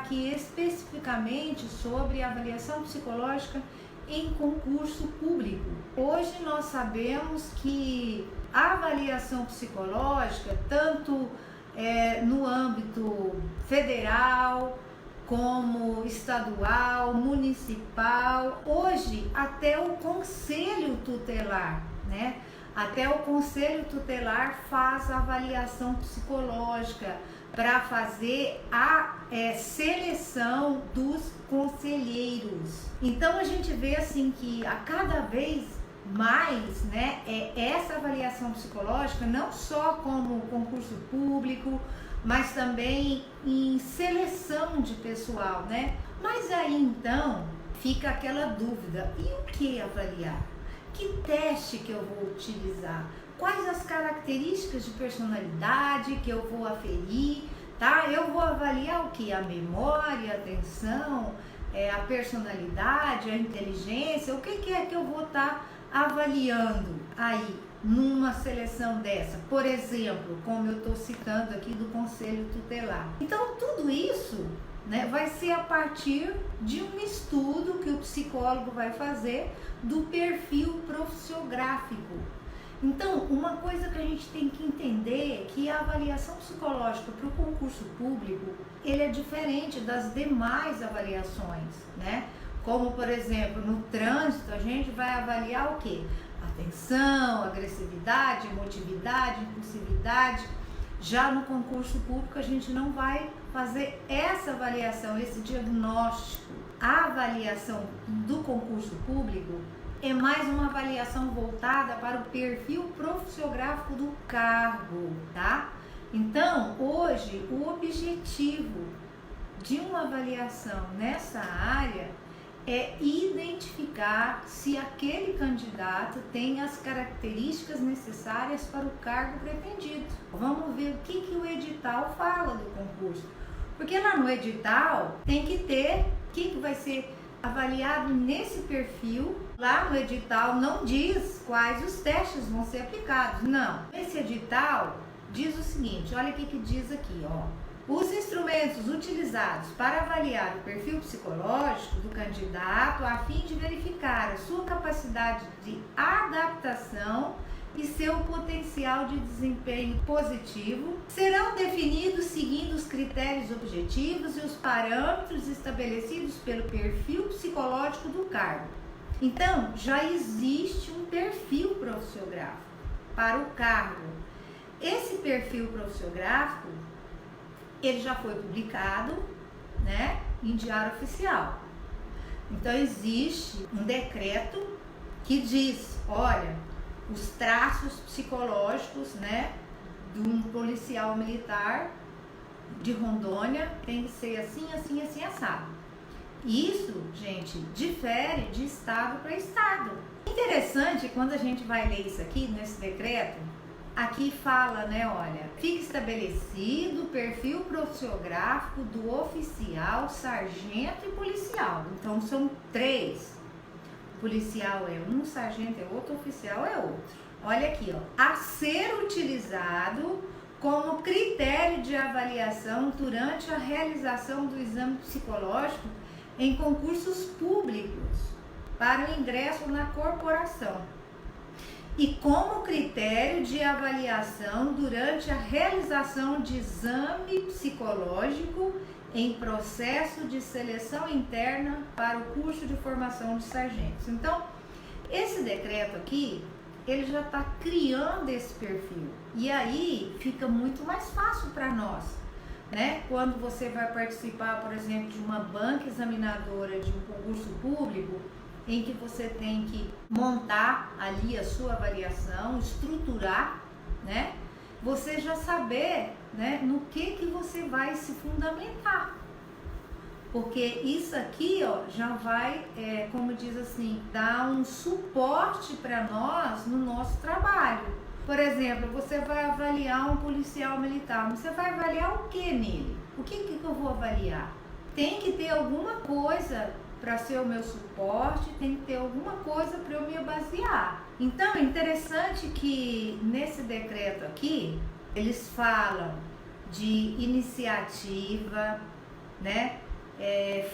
aqui especificamente sobre avaliação psicológica em concurso público. Hoje nós sabemos que a avaliação psicológica, tanto no âmbito federal, como estadual, municipal, hoje até o conselho tutelar, né? Até o conselho tutelar faz a avaliação psicológica para fazer a seleção dos conselheiros. Então a gente vê assim que a cada vez mais, né, essa avaliação psicológica não só como concurso público, mas também em seleção de pessoal, né? Mas aí então fica aquela dúvida: e o que avaliar? Que teste que eu vou utilizar? Quais as características de personalidade que eu vou aferir, tá? Eu vou avaliar o que? A memória, a atenção, a personalidade, a inteligência, o que é que eu vou estar avaliando aí numa seleção dessa? Por exemplo, como eu estou citando aqui do Conselho Tutelar. Então, tudo isso, né, vai ser a partir de um estudo que o psicólogo vai fazer do perfil profissiográfico. Então, uma coisa que a gente tem que entender é que a avaliação psicológica para o concurso público, ele é diferente das demais avaliações, né? Como, por exemplo, no trânsito, a gente vai avaliar o quê? Atenção, agressividade, emotividade, impulsividade. Já no concurso público, a gente não vai fazer essa avaliação, esse diagnóstico. A avaliação do concurso público é mais uma avaliação voltada para o perfil profissiográfico do cargo, tá? Então, hoje, o objetivo de uma avaliação nessa área é identificar se aquele candidato tem as características necessárias para o cargo pretendido. Vamos ver o que o edital fala do concurso. Porque lá no edital tem que ter o que vai ser avaliado nesse perfil. Lá no edital não diz quais os testes vão ser aplicados, não. Esse edital diz o seguinte, olha o que diz aqui, ó. Os instrumentos utilizados para avaliar o perfil psicológico do candidato a fim de verificar a sua capacidade de adaptação e seu potencial de desempenho positivo serão definidos seguindo os critérios objetivos e os parâmetros estabelecidos pelo perfil psicológico do cargo. Então, já existe um perfil profissiográfico para o cargo. Esse perfil profissiográfico, ele já foi publicado, né, em diário oficial. Então existe um decreto que diz, olha, os traços psicológicos, né, de um policial militar de Rondônia tem que ser assim, assim, assim, assado. Isso, gente, difere de estado para estado. Interessante, quando a gente vai ler isso aqui, nesse decreto, aqui fala, né, olha, fica estabelecido o perfil profissiográfico do oficial, sargento e policial. Então são três. Policial é um, sargento é outro, oficial é outro. Olha aqui, ó, a ser utilizado como critério de avaliação durante a realização do exame psicológico em concursos públicos para o ingresso na corporação. E como critério de avaliação durante a realização de exame psicológico em processo de seleção interna para o curso de formação de sargentos. Então, esse decreto aqui, ele já está criando esse perfil. E aí fica muito mais fácil para nós, né? Quando você vai participar, por exemplo, de uma banca examinadora de um concurso público, em que você tem que montar ali a sua avaliação, estruturar, né? Você já saber, né, no que você vai se fundamentar. Porque isso aqui, ó, já vai, como diz assim, dar um suporte para nós no nosso trabalho. Por exemplo, você vai avaliar um policial militar, você vai avaliar o que nele? O que eu vou avaliar? Tem que ter alguma coisa para ser o meu suporte, tem que ter alguma coisa para eu me basear. Então, é interessante que nesse decreto aqui, eles falam de iniciativa, né?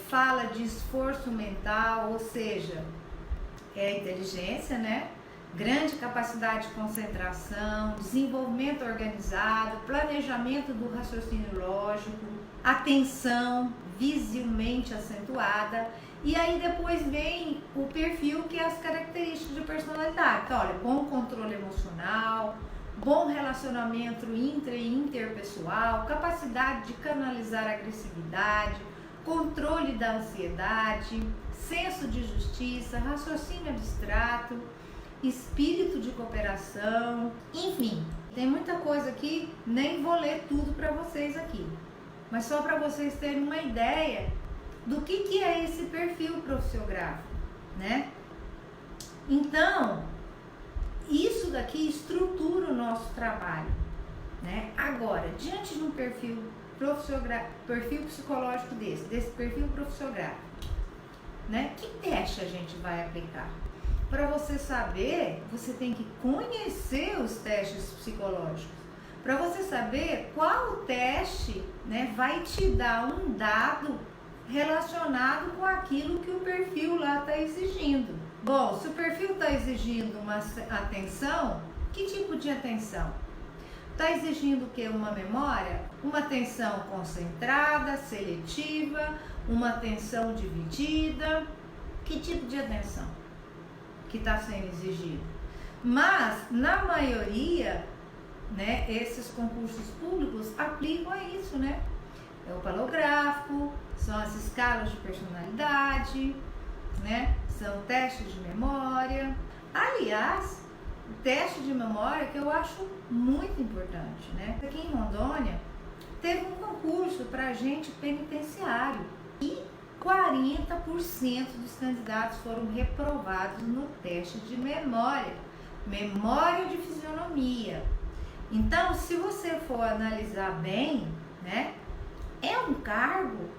fala de esforço mental, ou seja, inteligência, né? Grande capacidade de concentração, desenvolvimento organizado, planejamento do raciocínio lógico, atenção visivelmente acentuada. E aí depois vem o perfil, que é as características de personalidade. Então, olha, bom controle emocional, bom relacionamento intra e interpessoal, capacidade de canalizar a agressividade, controle da ansiedade, senso de justiça, raciocínio abstrato, espírito de cooperação, enfim, tem muita coisa aqui, nem vou ler tudo para vocês aqui, mas só para vocês terem uma ideia do que é esse perfil profissiográfico, né? Então, isso daqui estrutura o nosso trabalho, né? Agora, diante de um perfil psicológico desse perfil profissiográfico, né? Que teste a gente vai aplicar? Para você saber, você tem que conhecer os testes psicológicos. Para você saber qual teste, né, vai te dar um dado relacionado com aquilo que o perfil lá está exigindo. Bom, se o perfil está exigindo uma atenção, que tipo de atenção? Está exigindo o quê? Uma memória? Uma atenção concentrada, seletiva, uma atenção dividida? Que tipo de atenção que está sendo exigido? Mas, na maioria, né, esses concursos públicos aplicam a isso, né? É o palográfico, são as escalas de personalidade, né? São testes de memória. Aliás, o teste de memória que eu acho muito importante, né? Aqui em Rondônia teve um concurso para agente penitenciário e 40% dos candidatos foram reprovados no teste de memória de fisionomia. Então, se você for analisar bem, né, é um cargo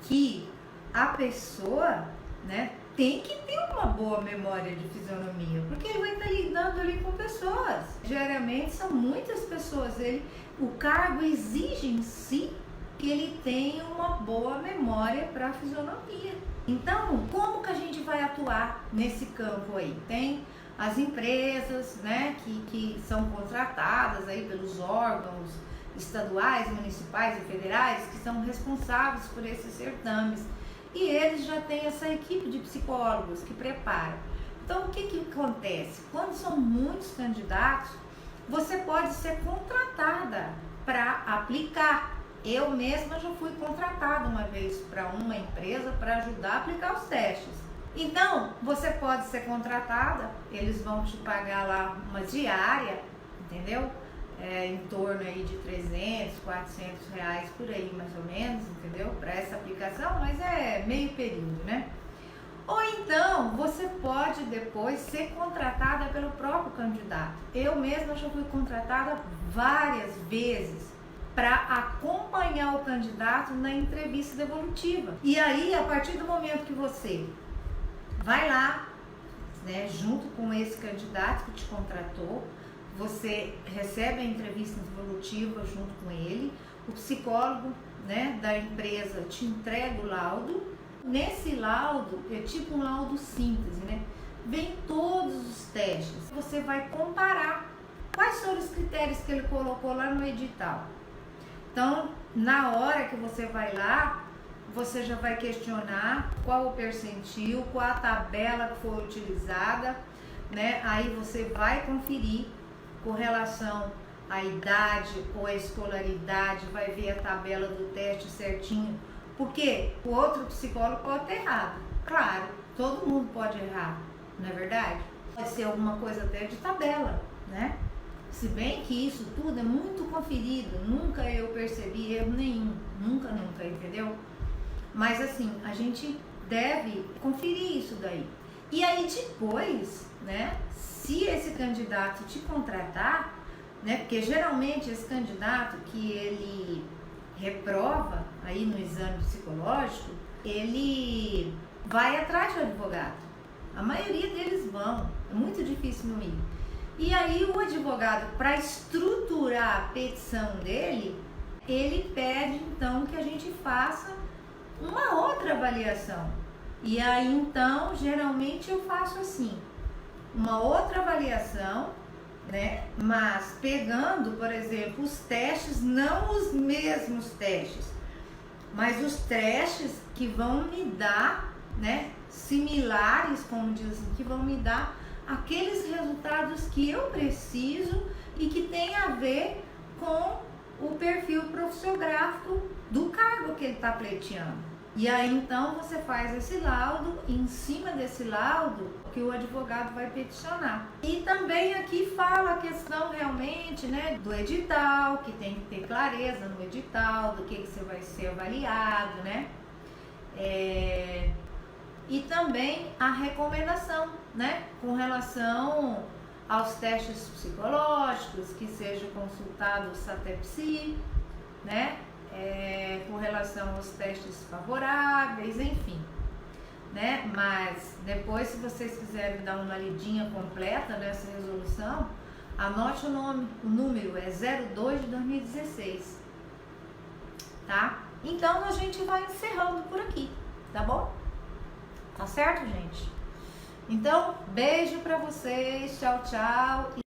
que a pessoa, né, tem que ter uma boa memória de fisionomia, porque ele vai estar lidando ali com pessoas. Geralmente são muitas pessoas. O cargo exige em si que ele tenha uma boa memória para a fisionomia. Então, como que a gente vai atuar nesse campo aí? Tem as empresas, né, que são contratadas aí pelos órgãos estaduais, municipais e federais, que são responsáveis por esses certames. E eles já têm essa equipe de psicólogos que preparam. Então, o que acontece? Quando são muitos candidatos, você pode ser contratada para aplicar. Eu mesma já fui contratada uma vez para uma empresa para ajudar a aplicar os testes. Então, você pode ser contratada, eles vão te pagar lá uma diária, entendeu? Em torno aí de 300, 400 reais por aí, mais ou menos, entendeu? Para essa aplicação, mas é meio período, né? Ou então, você pode depois ser contratada pelo próprio candidato. Eu mesma já fui contratada várias vezes para acompanhar o candidato na entrevista devolutiva. E aí, a partir do momento que você vai lá, né, junto com esse candidato que te contratou, você recebe a entrevista devolutiva junto com ele, o psicólogo, né, da empresa te entrega o laudo. Nesse laudo, é tipo um laudo síntese, né? Vem todos os testes. Você vai comparar quais foram os critérios que ele colocou lá no edital. Então, na hora que você vai lá, você já vai questionar qual o percentil, qual a tabela que foi utilizada, né? Aí você vai conferir com relação à idade ou à escolaridade, vai ver a tabela do teste certinho, porque o outro psicólogo pode ter errado. Claro, todo mundo pode errar, não é verdade? Pode ser alguma coisa até de tabela, né? Se bem que isso tudo é muito conferido, nunca eu percebi erro nenhum, nunca, entendeu? Mas assim, a gente deve conferir isso daí. E aí depois, né, se esse candidato te contratar, né, porque geralmente esse candidato que ele reprova aí no exame psicológico, ele vai atrás do advogado. A maioria deles vão, é muito difícil não ir. E aí o advogado, para estruturar a petição dele, ele pede então que a gente faça uma outra avaliação. E aí então, geralmente eu faço assim, uma outra avaliação, né? Mas pegando, por exemplo, os testes, não os mesmos testes, mas os testes que vão me dar, né? Similares, como dizem, que vão me dar aqueles resultados que eu preciso e que tem a ver com o perfil profissiográfico do cargo que ele está pleiteando. E aí então você faz esse laudo, e em cima desse laudo que o advogado vai peticionar. E também aqui fala a questão realmente, né, do edital, que tem que ter clareza no edital, do que você vai ser avaliado, né? E também a recomendação, né, com relação aos testes psicológicos, que seja consultado o SATEPSI, né? Com relação aos testes favoráveis, enfim, né? Mas depois, se vocês quiserem dar uma lidinha completa nessa resolução, anote o número é 02 de 2016, tá? Então a gente vai encerrando por aqui, tá bom? Tá certo, gente? Então, beijo pra vocês, tchau, tchau.